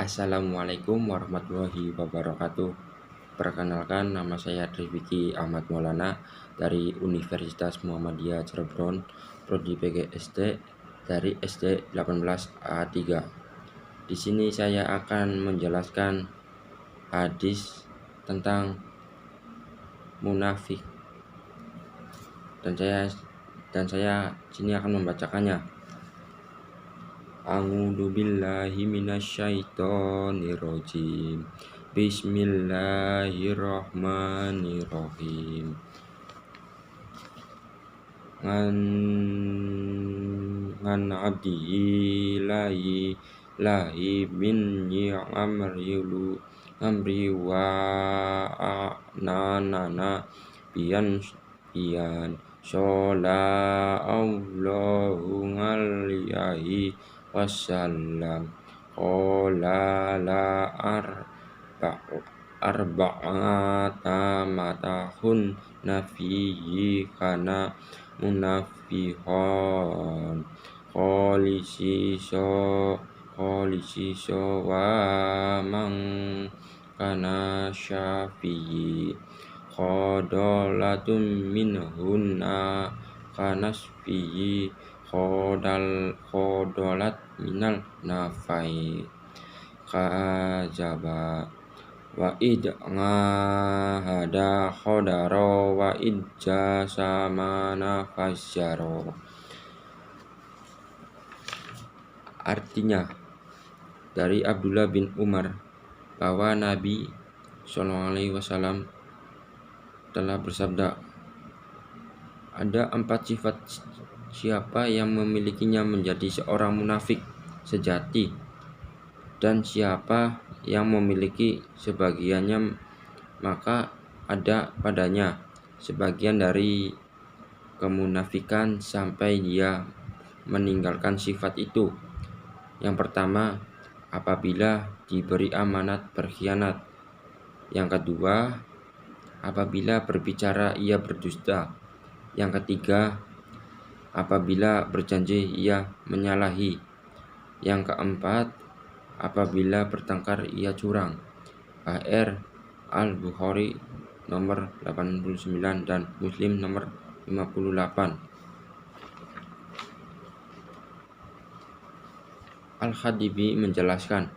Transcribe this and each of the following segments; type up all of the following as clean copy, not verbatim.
Assalamualaikum warahmatullahi wabarakatuh. Perkenalkan, nama saya Trifiki Ahmad Maulana dari Universitas Muhammadiyah Cirebon, Prodi PGSD dari SD 18A3. Di sini saya akan menjelaskan hadis tentang munafik dan saya sini akan membacakannya. A'udzu billahi minasyaitonir rajim. Bismillahirrahmanirrahim. Ngan abdi lahi min amri wa anana pian shola Allahu alaihi wasallam qala la arba'ata matahun nafihi kana munafihon kholisiso wa mang kana syafi'i khodolatun minhunna kanasfihi khodolat minal nafai kajaba wa id ngahada khodaro wa id jasamana fasyaro. Artinya, dari Abdullah bin Umar bahwa Nabi SAW telah bersabda, ada 4 sifat siapa yang memilikinya menjadi seorang munafik sejati, dan siapa yang memiliki sebagiannya maka ada padanya sebagian dari kemunafikan sampai dia meninggalkan sifat itu. Yang pertama, apabila diberi amanat berkhianat. Yang kedua, apabila berbicara ia berdusta. Yang ketiga, apabila berjanji ia menyalahi. Yang keempat, apabila bertengkar ia curang. HR Al-Bukhari nomor 89 dan Muslim nomor 58. Al-Khadibi menjelaskan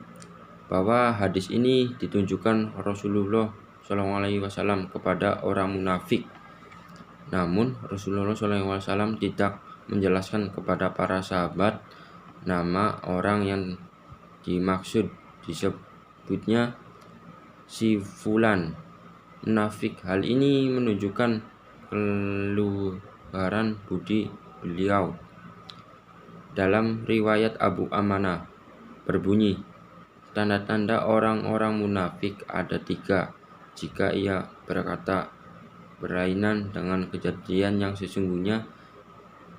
bahwa hadis ini ditunjukkan Rasulullah SAW kepada orang munafik. Namun Rasulullah SAW tidak menjelaskan kepada para sahabat nama orang yang dimaksud. Disebutnya si fulan munafik. Hal ini menunjukkan keluaran budi beliau. Dalam riwayat Abu Amanah berbunyi, tanda-tanda orang-orang munafik ada 3. Jika ia berkata berlainan dengan kejadian yang sesungguhnya,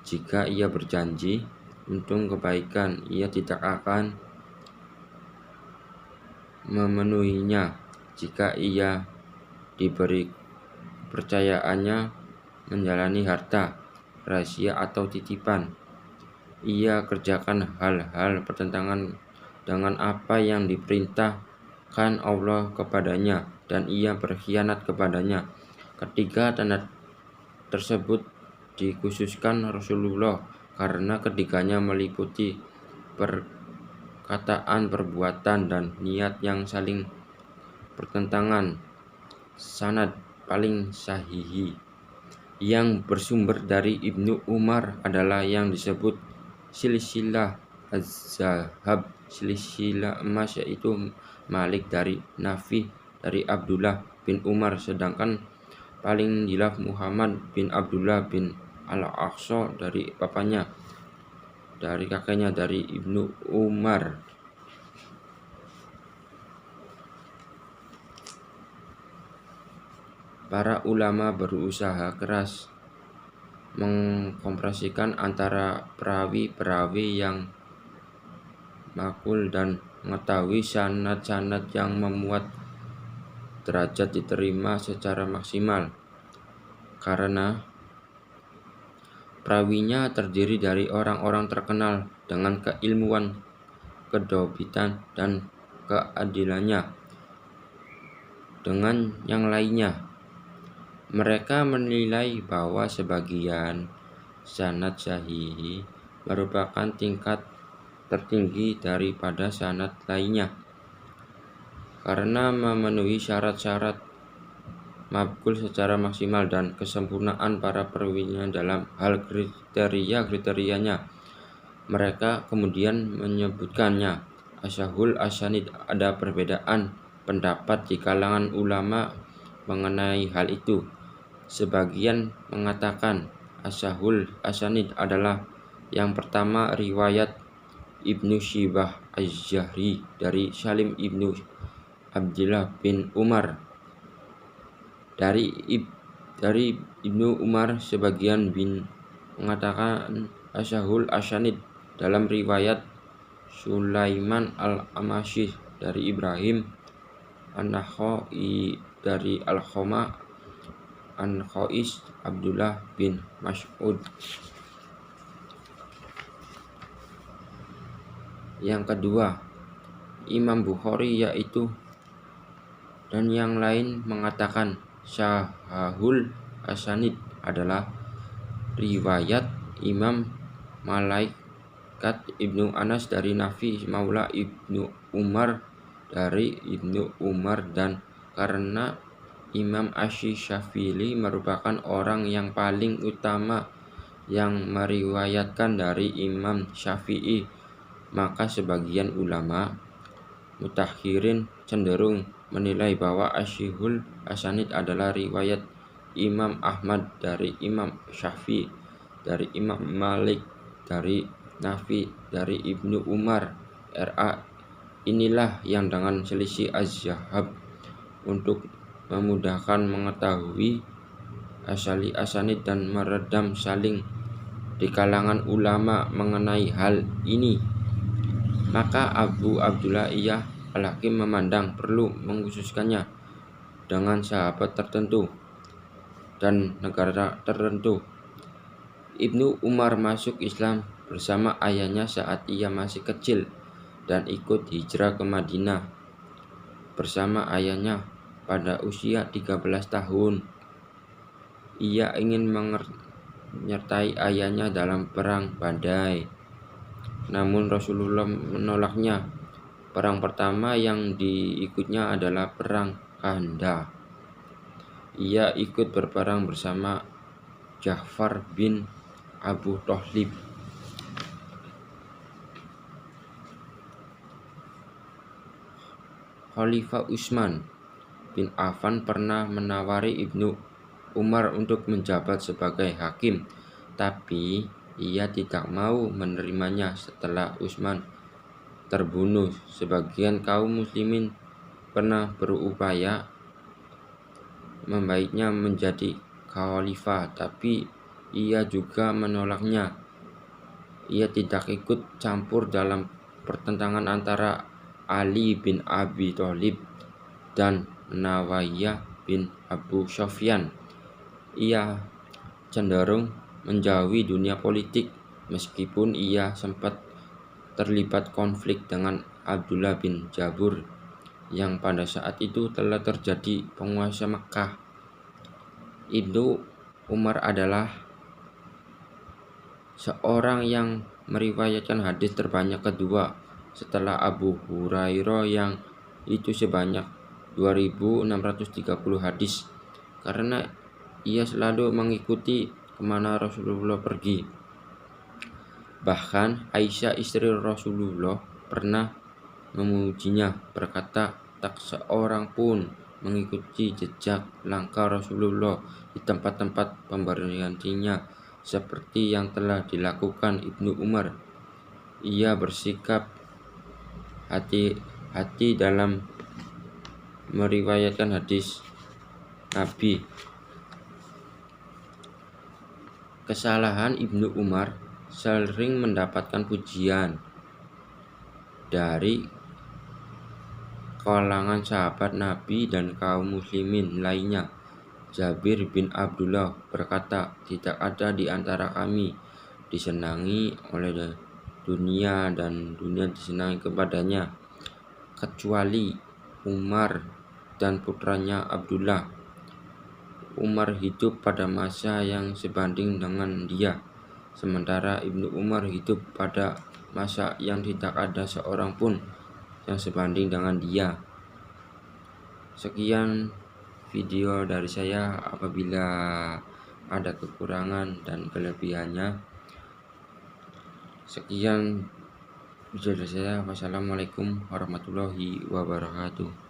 jika ia berjanji untuk kebaikan, ia tidak akan memenuhinya. Jika ia diberi kepercayaannya menjalani harta, rahasia atau titipan, ia kerjakan hal-hal bertentangan dengan apa yang diperintahkan Allah kepadanya dan ia berkhianat kepadanya. Ketiga tanda tersebut dikhususkan Rasulullah karena ketiganya meliputi perkataan, perbuatan, dan niat yang saling bertentangan. Sanad paling sahih yang bersumber dari Ibnu Umar adalah yang disebut silsilah az-zahab, silsilah emas, yaitu Malik dari Nafi dari Abdullah bin Umar, sedangkan paling jilaf Muhammad bin Abdullah bin Al-Aqsa dari bapaknya, dari kakeknya dari Ibnu Umar. Para ulama berusaha keras mengkompresikan antara perawi-perawi yang makul dan mengetahui sanad-sanad yang memuat derajat diterima secara maksimal, karena perawinya terdiri dari orang-orang terkenal dengan keilmuan, kedobitan, dan keadilannya dengan yang lainnya. Mereka menilai bahwa sebagian sanad sahih merupakan tingkat tertinggi daripada sanad lainnya karena memenuhi syarat-syarat maqbul secara maksimal dan kesempurnaan para perawinya dalam hal kriteria-kriterianya. Mereka kemudian menyebutkannya Ashahul Asanid. Ada perbedaan pendapat di kalangan ulama mengenai hal itu. Sebagian mengatakan Ashahul Asanid adalah yang pertama riwayat Ibnu Shibah Az-Zahri dari Salim Ibnu Abdullah bin Umar dari Ibnu Umar. Sebagian mengatakan Ashahul Asanid dalam riwayat Sulaiman al-Amashi dari Ibrahim An-Nakhai dari Al-Khoma An-Khais Abdullah bin Mas'ud. Yang kedua, Imam Bukhari yaitu dan yang lain mengatakan Syahahul Asanid adalah riwayat Imam Malaikat Ibnu Anas dari Nafi Maula Ibnu Umar dari Ibnu Umar. Dan karena Imam Asy-Syafi'i merupakan orang yang paling utama yang meriwayatkan dari Imam Syafi'i, maka sebagian ulama mutakhirin cenderung menilai bahwa Ashihul Asanid adalah riwayat Imam Ahmad dari Imam Syafi'i dari Imam Malik dari Nafi dari Ibnu Umar RA. Inilah yang dengan selisih az-zahab untuk memudahkan mengetahui asali asanid dan meredam saling di kalangan ulama mengenai hal ini. Maka Abu Abdullah Al-Hakim memandang perlu mengkhususkannya dengan sahabat tertentu dan negara tertentu. Ibnu Umar masuk Islam bersama ayahnya saat ia masih kecil dan ikut hijrah ke Madinah bersama ayahnya pada usia 13 tahun. Ia ingin menyertai ayahnya dalam perang Badai, namun Rasulullah menolaknya. Perang pertama yang diikutnya adalah perang Khandaq. Ia ikut berperang bersama Ja'far bin Abu Thalib. Khalifah Utsman bin Affan pernah menawari Ibnu Umar untuk menjabat sebagai hakim, tapi ia tidak mau menerimanya setelah Utsman terbunuh. Sebagian kaum muslimin pernah berupaya membaiknya menjadi khalifah, tapi ia juga menolaknya. Ia tidak ikut campur dalam pertentangan antara Ali bin Abi Thalib dan Muawiyah bin Abu Sufyan. Ia cenderung menjauhi dunia politik meskipun ia sempat terlibat konflik dengan Abdullah bin Jabur yang pada saat itu telah terjadi penguasa Makkah. Ibnu Umar adalah seorang yang meriwayatkan hadis terbanyak kedua setelah Abu Hurairah, yang itu sebanyak 2630 hadis, karena ia selalu mengikuti kemana Rasulullah pergi. Bahkan Aisyah istri Rasulullah pernah memujinya, berkata, tak seorang pun mengikuti jejak langkah Rasulullah di tempat-tempat pemberhentiannya seperti yang telah dilakukan Ibnu Umar. Ia bersikap hati-hati dalam meriwayatkan hadis Nabi. Kesalahan Ibnu Umar sering mendapatkan pujian dari kalangan sahabat Nabi dan kaum muslimin lainnya. Jabir bin Abdullah berkata, tidak ada di antara kami disenangi oleh dunia dan dunia disenangi kepadanya. kecuali Umar dan putranya Abdullah. Umar hidup pada masa yang sebanding dengan dia, sementara Ibnu Umar hidup pada masa yang tidak ada seorang pun yang sebanding dengan dia. Sekian video dari saya. Apabila ada kekurangan dan kelebihannya, sekian video dari saya. Wassalamualaikum warahmatullahi wabarakatuh.